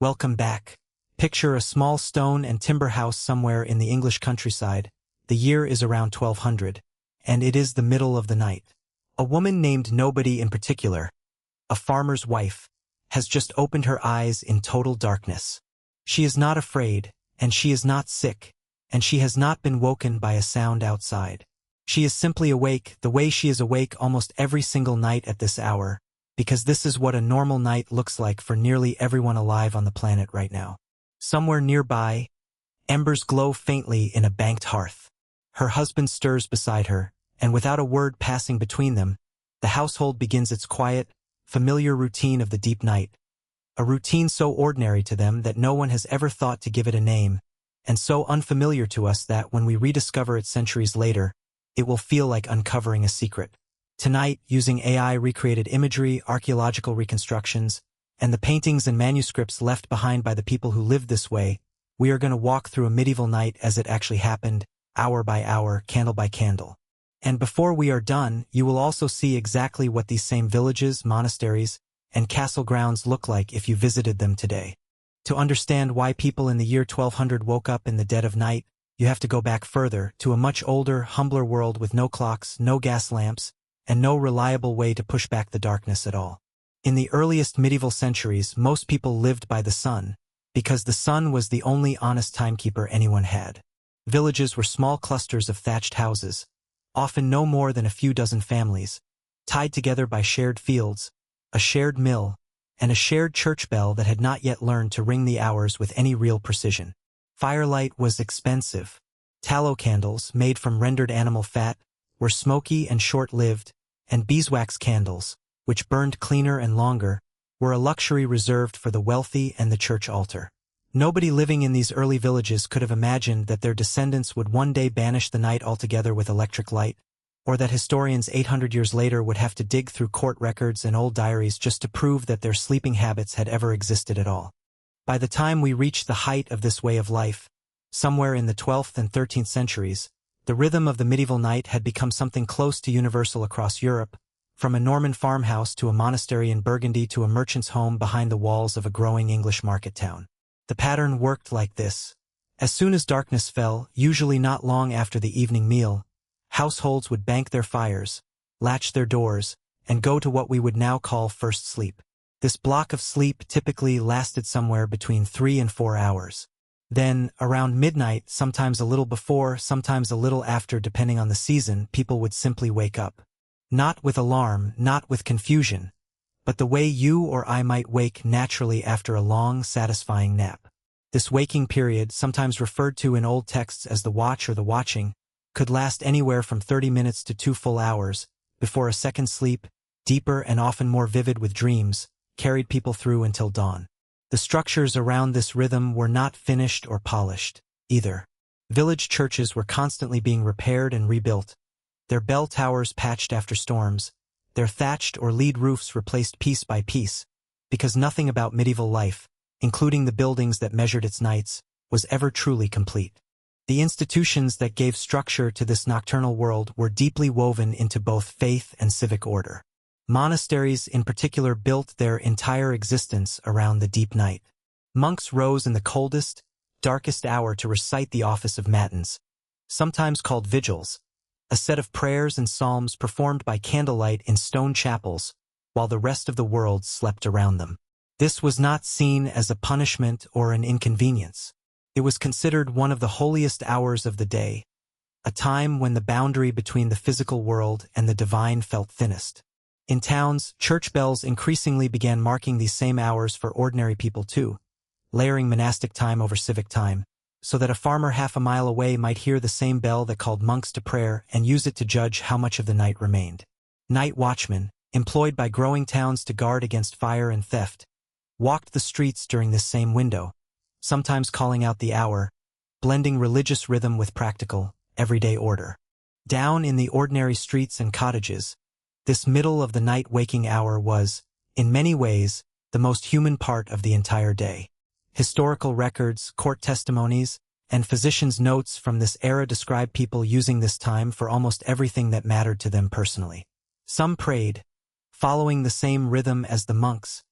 Welcome back. Picture a small stone and timber house somewhere in the English countryside. The year is around 1200, and it is the middle of the night. A woman named Nobody in particular, a farmer's wife, has just opened her eyes in total darkness. She is not afraid, and she is not sick, and she has not been woken by a sound outside. She is simply awake the way she is awake almost every single night at this hour, because this is what a normal night looks like for nearly everyone alive on the planet right now. Somewhere nearby, embers glow faintly in a banked hearth. Her husband stirs beside her, and without a word passing between them, the household begins its quiet, familiar routine of the deep night. A routine so ordinary to them that no one has ever thought to give it a name, and so unfamiliar to us that when we rediscover it centuries later, it will feel like uncovering a secret. Tonight, using AI-recreated imagery, archaeological reconstructions, and the paintings and manuscripts left behind by the people who lived this way, we are going to walk through a medieval night as it actually happened, hour by hour, candle by candle. And before we are done, you will also see exactly what these same villages, monasteries, and castle grounds look like if you visited them today. To understand why people in the year 1200 woke up in the dead of night, you have to go back further, to a much older, humbler world with no clocks, no gas lamps, and no reliable way to push back the darkness at all. In the earliest medieval centuries, most people lived by the sun, because the sun was the only honest timekeeper anyone had. Villages were small clusters of thatched houses, often no more than a few dozen families, tied together by shared fields, a shared mill, and a shared church bell that had not yet learned to ring the hours with any real precision. Firelight was expensive. Tallow candles, made from rendered animal fat, were smoky and short-lived, and beeswax candles, which burned cleaner and longer, were a luxury reserved for the wealthy and the church altar. Nobody living in these early villages could have imagined that their descendants would one day banish the night altogether with electric light, or that historians 800 years later would have to dig through court records and old diaries just to prove that their sleeping habits had ever existed at all. By the time we reach the height of this way of life, somewhere in the 12th and 13th centuries, the rhythm of the medieval night had become something close to universal across Europe, from a Norman farmhouse to a monastery in Burgundy to a merchant's home behind the walls of a growing English market town. The pattern worked like this. As soon as darkness fell, usually not long after the evening meal, households would bank their fires, latch their doors, and go to what we would now call first sleep. This block of sleep typically lasted somewhere between 3 and 4 hours. Then, around midnight, sometimes a little before, sometimes a little after depending on the season, people would simply wake up. Not with alarm, not with confusion, but the way you or I might wake naturally after a long, satisfying nap. This waking period, sometimes referred to in old texts as the watch or the watching, could last anywhere from 30 minutes to 2 full hours, before a second sleep, deeper and often more vivid with dreams, carried people through until dawn. The structures around this rhythm were not finished or polished, either. Village churches were constantly being repaired and rebuilt, their bell towers patched after storms, their thatched or lead roofs replaced piece by piece, because nothing about medieval life, including the buildings that measured its nights, was ever truly complete. The institutions that gave structure to this nocturnal world were deeply woven into both faith and civic order. Monasteries in particular built their entire existence around the deep night. Monks rose in the coldest, darkest hour to recite the office of Matins, sometimes called vigils, a set of prayers and psalms performed by candlelight in stone chapels, while the rest of the world slept around them. This was not seen as a punishment or an inconvenience. It was considered one of the holiest hours of the day, a time when the boundary between the physical world and the divine felt thinnest. In towns, church bells increasingly began marking these same hours for ordinary people too, layering monastic time over civic time, so that a farmer half a mile away might hear the same bell that called monks to prayer and use it to judge how much of the night remained. Night watchmen, employed by growing towns to guard against fire and theft, walked the streets during this same window, sometimes calling out the hour, blending religious rhythm with practical, everyday order. Down in the ordinary streets and cottages, this middle-of-the-night waking hour was, in many ways, the most human part of the entire day. Historical records, court testimonies, and physicians' notes from this era describe people using this time for almost everything that mattered to them personally. Some prayed, following the same rhythm as the monks,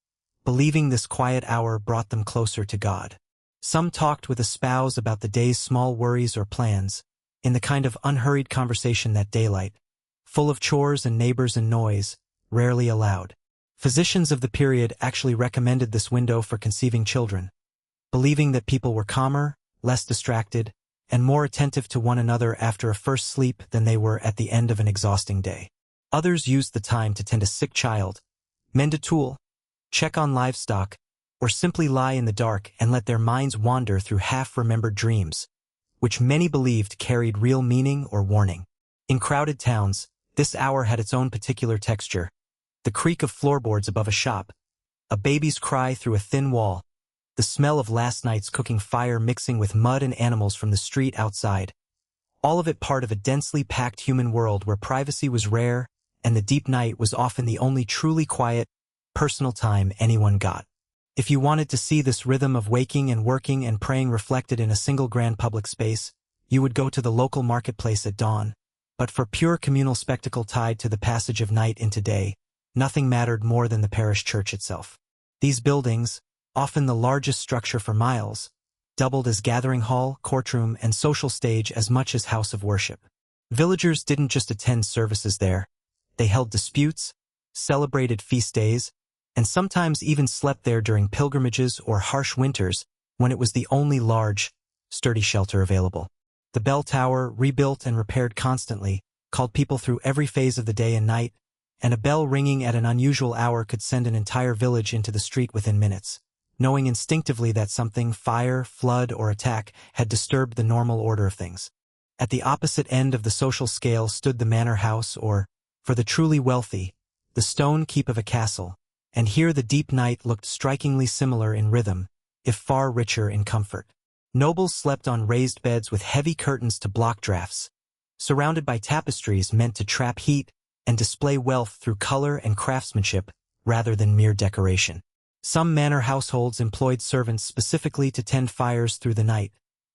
believing this quiet hour brought them closer to God. Some talked with a spouse about the day's small worries or plans, in the kind of unhurried conversation that daylight, full of chores and neighbors and noise, rarely allowed. Physicians of the period actually recommended this window for conceiving children, believing that people were calmer, less distracted, and more attentive to one another after a first sleep than they were at the end of an exhausting day. Others used the time to tend a sick child, mend a tool, check on livestock, or simply lie in the dark and let their minds wander through half-remembered dreams, which many believed carried real meaning or warning. In crowded towns, this hour had its own particular texture: the creak of floorboards above a shop, a baby's cry through a thin wall, the smell of last night's cooking fire mixing with mud and animals from the street outside, all of it part of a densely packed human world where privacy was rare and the deep night was often the only truly quiet, personal time anyone got. If you wanted to see this rhythm of waking and working and praying reflected in a single grand public space, you would go to the local marketplace at dawn. But for pure communal spectacle tied to the passage of night into day, nothing mattered more than the parish church itself. These buildings, often the largest structure for miles, doubled as gathering hall, courtroom, and social stage as much as house of worship. Villagers didn't just attend services there. They held disputes, celebrated feast days, and sometimes even slept there during pilgrimages or harsh winters when it was the only large, sturdy shelter available. The bell tower, rebuilt and repaired constantly, called people through every phase of the day and night, and a bell ringing at an unusual hour could send an entire village into the street within minutes, knowing instinctively that something, fire, flood, or attack, had disturbed the normal order of things. At the opposite end of the social scale stood the manor house, or, for the truly wealthy, the stone keep of a castle, and here the deep night looked strikingly similar in rhythm, if far richer in comfort. Nobles slept on raised beds with heavy curtains to block drafts, surrounded by tapestries meant to trap heat and display wealth through color and craftsmanship rather than mere decoration. Some manor households employed servants specifically to tend fires through the night,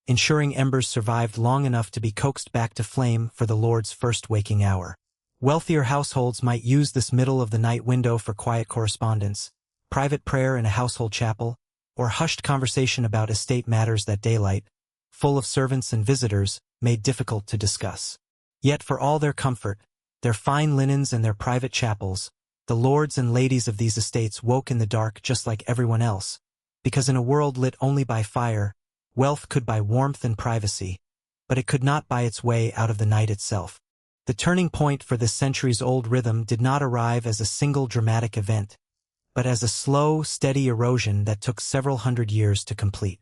ensuring embers survived long enough to be coaxed back to flame for the Lord's first waking hour. Wealthier households might use this middle-of-the-night window for quiet correspondence, private prayer in a household chapel, or hushed conversation about estate matters that daylight, full of servants and visitors, made difficult to discuss. Yet for all their comfort, their fine linens and their private chapels, the lords and ladies of these estates woke in the dark just like everyone else, because in a world lit only by fire, wealth could buy warmth and privacy, but it could not buy its way out of the night itself. The turning point for this centuries-old rhythm did not arrive as a single dramatic event, but as a slow, steady erosion that took several hundred years to complete.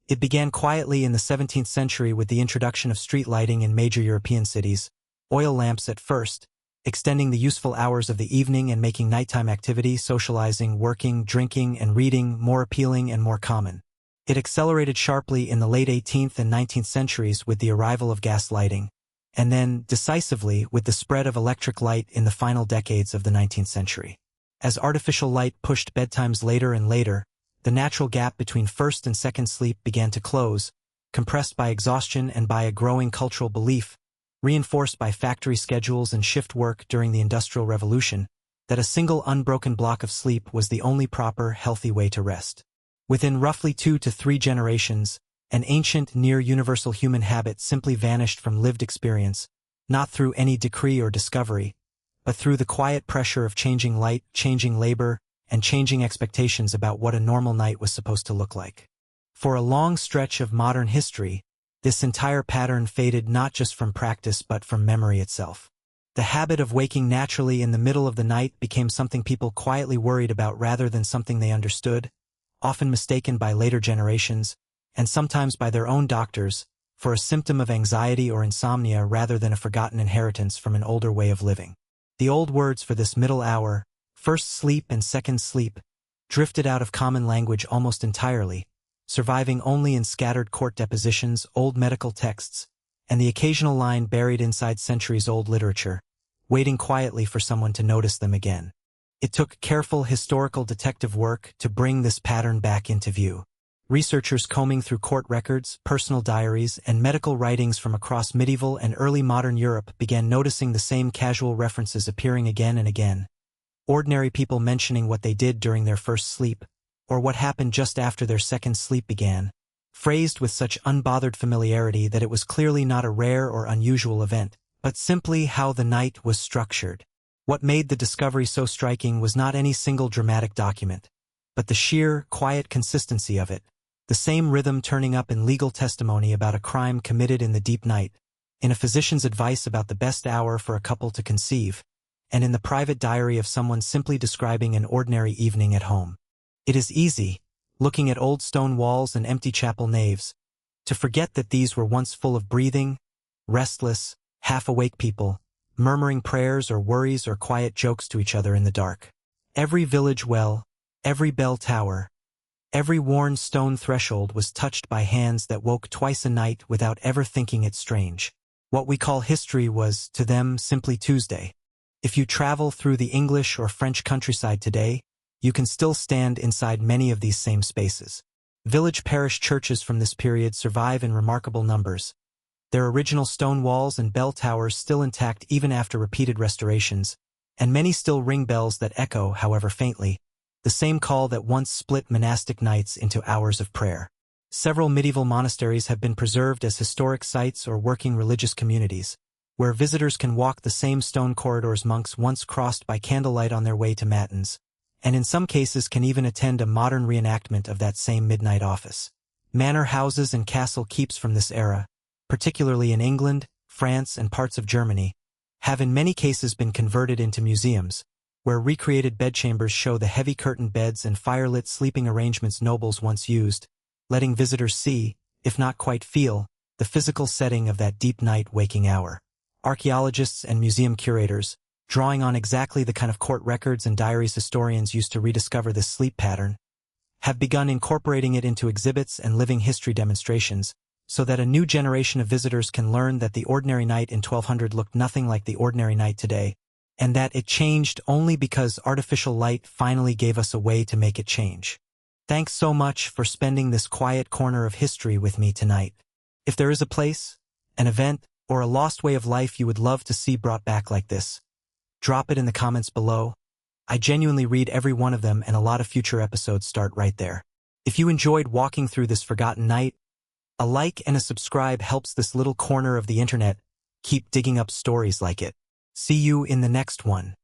It began quietly in the 17th century with the introduction of street lighting in major European cities, oil lamps at first, extending the useful hours of the evening and making nighttime activity, socializing, working, drinking, and reading more appealing and more common. It accelerated sharply in the late 18th and 19th centuries with the arrival of gas lighting, and then, decisively, with the spread of electric light in the final decades of the 19th century. As artificial light pushed bedtimes later and later, the natural gap between first and second sleep began to close, compressed by exhaustion and by a growing cultural belief, reinforced by factory schedules and shift work during the Industrial Revolution, that a single unbroken block of sleep was the only proper, healthy way to rest. Within roughly 2 to 3 generations, an ancient, near-universal human habit simply vanished from lived experience, not through any decree or discovery, but through the quiet pressure of changing light, changing labor, and changing expectations about what a normal night was supposed to look like. For a long stretch of modern history, this entire pattern faded not just from practice but from memory itself. The habit of waking naturally in the middle of the night became something people quietly worried about rather than something they understood, often mistaken by later generations, and sometimes by their own doctors, for a symptom of anxiety or insomnia rather than a forgotten inheritance from an older way of living. The old words for this middle hour, first sleep and second sleep, drifted out of common language almost entirely, surviving only in scattered court depositions, old medical texts, and the occasional line buried inside centuries-old literature, waiting quietly for someone to notice them again. It took careful historical detective work to bring this pattern back into view. Researchers combing through court records, personal diaries, and medical writings from across medieval and early modern Europe began noticing the same casual references appearing again and again. Ordinary people mentioning what they did during their first sleep, or what happened just after their second sleep began, phrased with such unbothered familiarity that it was clearly not a rare or unusual event, but simply how the night was structured. What made the discovery so striking was not any single dramatic document, but the sheer, quiet consistency of it, the same rhythm turning up in legal testimony about a crime committed in the deep night, in a physician's advice about the best hour for a couple to conceive, and in the private diary of someone simply describing an ordinary evening at home. It is easy, looking at old stone walls and empty chapel naves, to forget that these were once full of breathing, restless, half-awake people, murmuring prayers or worries or quiet jokes to each other in the dark. Every village well, every bell tower, every worn stone threshold was touched by hands that woke twice a night without ever thinking it strange. What we call history was, to them, simply Tuesday. If you travel through the English or French countryside today, you can still stand inside many of these same spaces. Village parish churches from this period survive in remarkable numbers, their original stone walls and bell towers still intact even after repeated restorations, and many still ring bells that echo, however faintly, the same call that once split monastic nights into hours of prayer. Several medieval monasteries have been preserved as historic sites or working religious communities, where visitors can walk the same stone corridors monks once crossed by candlelight on their way to Matins, and in some cases can even attend a modern reenactment of that same midnight office. Manor houses and castle keeps from this era, particularly in England, France, and parts of Germany, have in many cases been converted into museums, where recreated bedchambers show the heavy curtained beds and firelit sleeping arrangements nobles once used, letting visitors see, if not quite feel, the physical setting of that deep night waking hour. Archaeologists and museum curators, drawing on exactly the kind of court records and diaries historians used to rediscover this sleep pattern, have begun incorporating it into exhibits and living history demonstrations, so that a new generation of visitors can learn that the ordinary night in 1200 looked nothing like the ordinary night today, and that it changed only because artificial light finally gave us a way to make it change. Thanks so much for spending this quiet corner of history with me tonight. If there is a place, an event, or a lost way of life you would love to see brought back like this, drop it in the comments below. I genuinely read every one of them, and a lot of future episodes start right there. If you enjoyed walking through this forgotten night, a like and a subscribe helps this little corner of the internet keep digging up stories like it. See you in the next one.